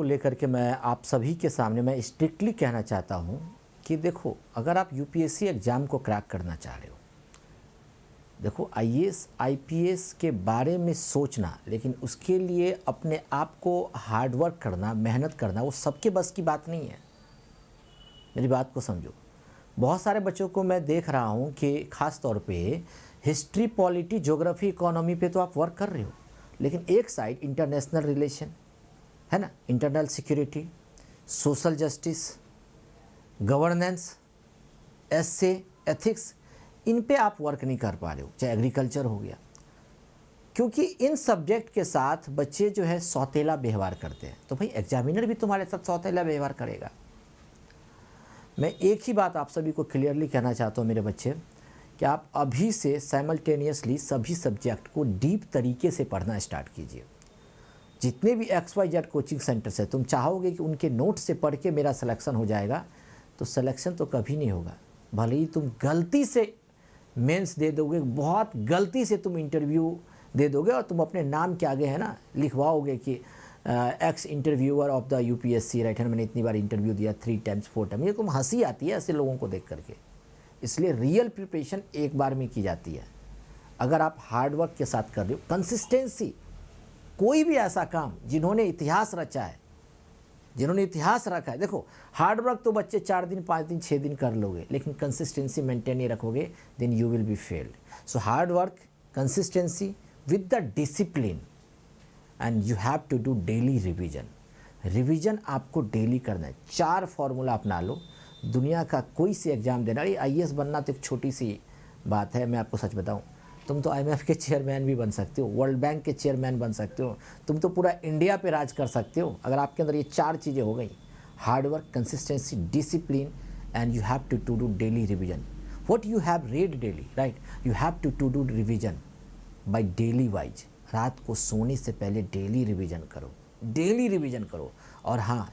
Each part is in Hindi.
को लेकर के मैं आप सभी के सामने मैं स्ट्रिक्टली कहना चाहता हूं कि देखो, अगर आप यूपीएससी एग्ज़ाम को क्रैक करना चाह रहे हो, देखो आईएएस आईपीएस के बारे में सोचना, लेकिन उसके लिए अपने आप को हार्डवर्क करना, मेहनत करना, वो सबके बस की बात नहीं है। मेरी बात को समझो। बहुत सारे बच्चों को मैं देख रहा हूं कि ख़ास तौर पे हिस्ट्री, पॉलिटी, ज्योग्राफी, इकोनॉमी पे तो आप वर्क कर रहे हो, लेकिन एक साइड इंटरनेशनल रिलेशन है ना, internal security, social justice, governance, essay, ethics, इन पे आप वर्क नहीं कर पा रहे हो। चाहे एग्रीकल्चर हो गया, क्योंकि इन सब्जेक्ट के साथ बच्चे जो है सौतेला व्यवहार करते हैं, तो भाई एग्जामिनर भी तुम्हारे साथ सौतेला व्यवहार करेगा। मैं एक ही बात आप सभी को क्लियरली कहना चाहता हूँ मेरे बच्चे, कि आप अभी से साइमल्टेनियसली सभी सब्जेक्ट को डीप तरीके से पढ़ना स्टार्ट कीजिए। जितने भी XYZ कोचिंग सेंटर्स है, तुम चाहोगे कि उनके नोट से पढ़ के मेरा सिलेक्शन हो जाएगा, तो सिलेक्शन तो कभी नहीं होगा। भले ही तुम गलती से मेंस दे दोगे, बहुत गलती से तुम इंटरव्यू दे दोगे और तुम अपने नाम के आगे है ना लिखवाओगे कि x interviewer of the UPSC, right hand, मैंने इतनी बार इंटरव्यू दिया, 3 टाइम्स 4 टाइम। ये तुम हंसी आती है ऐसे लोगों को देख करके। इसलिए रियल प्रिपरेशन एक बार में की जाती है। अगर आप हार्डवर्क के साथ कर रहे हो, कंसिस्टेंसी, कोई भी ऐसा काम जिन्होंने इतिहास रचा है, जिन्होंने इतिहास रखा है, देखो हार्डवर्क तो बच्चे 4 दिन 5 दिन 6 दिन कर लोगे, लेकिन कंसिस्टेंसी मेंटेन नहीं रखोगे, then you will be failed. So hard work, consistency with the discipline, and you have to do daily revision. Revision आपको डेली करना है। 4 फॉर्मूला अपना लो। दुनिया का कोई सी एग्ज़ाम देना, अरे आईएएस बनना तो एक छोटी सी बात है। मैं आपको सच बताऊं, तुम तो IMF के चेयरमैन भी बन सकते हो, वर्ल्ड बैंक के चेयरमैन बन सकते हो, तुम तो पूरा इंडिया पे राज कर सकते हो अगर आपके अंदर ये 4 चीज़ें हो गई, hard work, consistency, discipline, and you have to do daily revision. What you have read daily, right, you have to do revision by daily wise. रात को सोने से पहले डेली रिवीजन करो, डेली रिवीजन करो। और हाँ,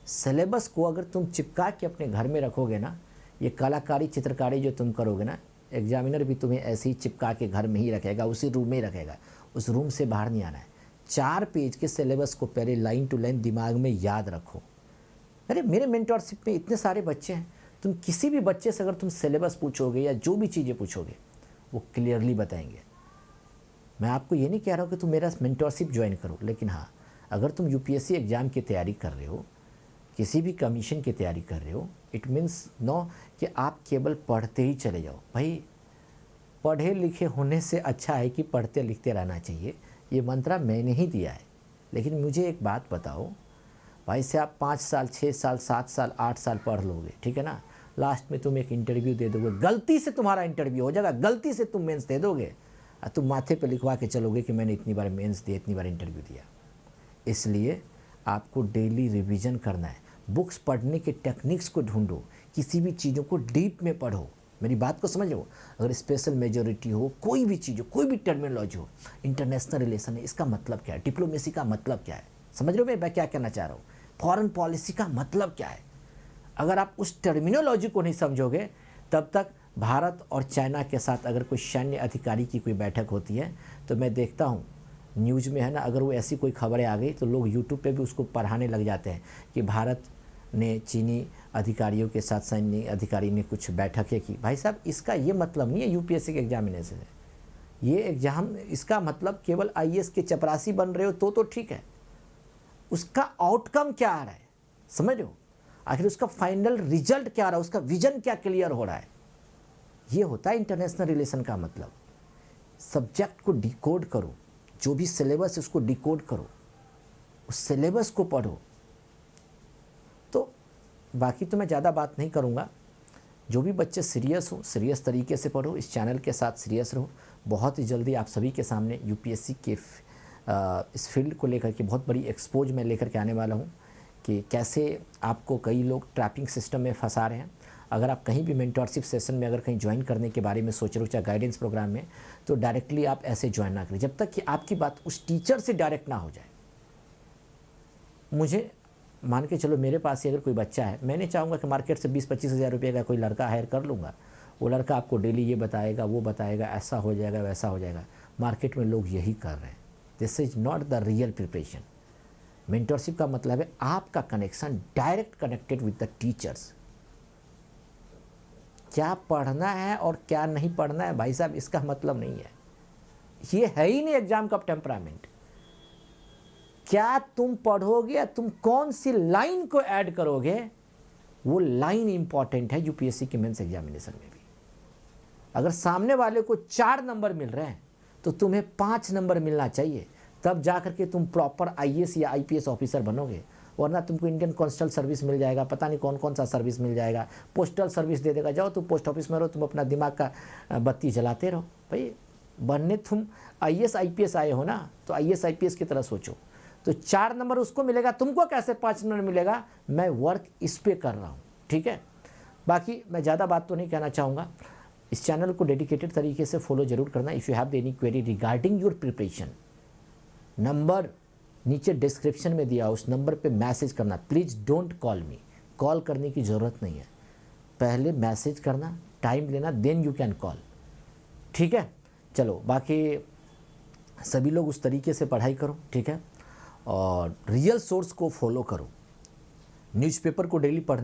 सिलेबस को अगर तुम चिपका के अपने घर में रखोगे ना, ये कलाकारी, चित्रकारी जो तुम करोगे ना, एग्जामिनर भी तुम्हें ऐसे ही चिपका के घर में ही रखेगा, उसी रूम में ही रखेगा, उस रूम से बाहर नहीं आना है। 4 पेज के सिलेबस को पहले लाइन टू लाइन दिमाग में याद रखो। अरे मेरे मेंटरशिप में इतने सारे बच्चे हैं, तुम किसी भी बच्चे से अगर तुम सिलेबस पूछोगे या जो भी चीज़ें पूछोगे, वो क्लियरली बताएंगे। मैं आपको ये नहीं कह रहा हूँ कि तुम मेरा मेंटरशिप ज्वाइन करो, लेकिन हाँ, अगर तुम यूपीएससी एग्ज़ाम की तैयारी कर रहे हो, किसी भी कमीशन की तैयारी कर रहे हो, इट मीन्स नो कि आप केवल पढ़ते ही चले जाओ। भाई पढ़े लिखे होने से अच्छा है कि पढ़ते लिखते रहना चाहिए। ये मंत्रा मैंने ही दिया है। लेकिन मुझे एक बात बताओ भाई, से आप 5 साल 6 साल 7 साल 8 साल पढ़ लोगे, ठीक है ना, लास्ट में तुम एक इंटरव्यू दे दोगे, गलती से तुम्हारा इंटरव्यू हो जाएगा, गलती से तुम मेंस दे दोगे और तुम माथे पे लिखवा के चलोगे कि मैंने इतनी बार मेंस दिया, इतनी बार इंटरव्यू दिया। इसलिए आपको डेली रिवीजन करना है। बुक्स पढ़ने के टेक्निक्स को ढूंढो, किसी भी चीज़ों को डीप में पढ़ो। मेरी बात को समझ लो। अगर स्पेशल मेजोरिटी हो, कोई भी चीज़ हो, कोई भी टर्मिनोलॉजी हो, इंटरनेशनल रिलेशन है, इसका मतलब क्या है, डिप्लोमेसी का मतलब क्या है, समझ रहे हो मैं क्या कहना चाह रहा हूँ, फॉरेन पॉलिसी का मतलब क्या है। अगर आप उस टर्मिनोलॉजी को नहीं समझोगे, तब तक भारत और चाइना के साथ अगर कोई सैन्य अधिकारी की कोई बैठक होती है, तो मैं देखता हूँ न्यूज़ में है ना, अगर वो ऐसी कोई खबरें आ गई तो लोग यूट्यूब पे भी उसको पढ़ाने लग जाते हैं कि भारत ने चीनी अधिकारियों के साथ सैन्य अधिकारी ने कुछ बैठकें की। भाई साहब, इसका ये मतलब नहीं है यूपीएससी के एग्जामिनेशन है। ये एग्जाम, इसका मतलब केवल आईएएस के चपरासी बन रहे हो तो ठीक है, उसका आउटकम क्या आ रहा है, समझ रहे हो, आखिर उसका फाइनल रिजल्ट क्या आ रहा है, उसका विजन क्या क्लियर हो रहा है। ये होता है इंटरनेशनल रिलेशन का मतलब। सब्जेक्ट को डिकोड करो, जो भी सिलेबस है उसको डिकोड करो, उस सिलेबस को पढ़ो। तो बाकी तो मैं ज़्यादा बात नहीं करूँगा। जो भी बच्चे सीरियस हो, सीरियस तरीके से पढ़ो, इस चैनल के साथ सीरियस रहो। बहुत ही जल्दी आप सभी के सामने यूपीएससी के इस फील्ड को लेकर के बहुत बड़ी एक्सपोज मैं लेकर के आने वाला हूँ कि कैसे आपको कई लोग ट्रैपिंग सिस्टम में फंसा रहे हैं। अगर आप कहीं भी मेंटरशिप सेशन में अगर कहीं ज्वाइन करने के बारे में सोच रहे हो, चाहे गाइडेंस प्रोग्राम में, तो डायरेक्टली आप ऐसे ज्वाइन ना करें जब तक कि आपकी बात उस टीचर से डायरेक्ट ना हो जाए। मुझे मान के चलो, मेरे पास ही अगर कोई बच्चा है, मैंने चाहूँगा कि मार्केट से 20-25 हज़ार रुपये का कोई लड़का हायर कर लूँगा। वो लड़का आपको डेली ये बताएगा, वो बताएगा, ऐसा हो जाएगा, वैसा हो जाएगा। मार्केट में लोग यही कर रहे हैं। This is not the real preparation. Mentorship का मतलब है आपका connection direct connected with the teachers. क्या पढ़ना है और क्या नहीं पढ़ना है भाई साहब, इसका मतलब नहीं है। ये है ही नहीं एग्जाम का टेम्परामेंट। क्या तुम पढ़ोगे या तुम कौन सी लाइन को ऐड करोगे, वो लाइन इंपॉर्टेंट है यूपीएससी के मेंस एग्जामिनेशन में भी। अगर सामने वाले को 4 नंबर मिल रहे हैं तो तुम्हें 5 नंबर मिलना चाहिए, तब जाकर के तुम प्रॉपर आईएएस या आईपीएस ऑफिसर बनोगे। वरना तुमको इंडियन कांस्टेबल सर्विस मिल जाएगा, पता नहीं कौन कौन सा सर्विस मिल जाएगा, पोस्टल सर्विस दे देगा। जाओ तुम पोस्ट ऑफिस में रहो, तुम अपना दिमाग का बत्ती जलाते रहो। भाई बनने तुम आईएएस आईपीएस आए हो ना, तो आईएएस आईपीएस की तरह सोचो। तो 4 नंबर उसको मिलेगा, तुमको कैसे 5 नंबर मिलेगा? मैं वर्क इस पे कर रहा हूँ, ठीक है। बाकी मैं ज़्यादा बात तो नहीं कहना चाहूँगा। इस चैनल को डेडिकेटेड तरीके से फॉलो जरूर करना। If you have any query regarding your preparation, number नीचे डिस्क्रिप्शन में दिया, उस नंबर पे मैसेज करना। Please don't call me, call करने की ज़रूरत नहीं है। पहले मैसेज करना, टाइम लेना, देन यू कैन कॉल, ठीक है। चलो बाकी सभी लोग उस तरीके से पढ़ाई करो, ठीक है, और रियल सोर्स को फॉलो करो। न्यूज़पेपर को डेली पढ़ना।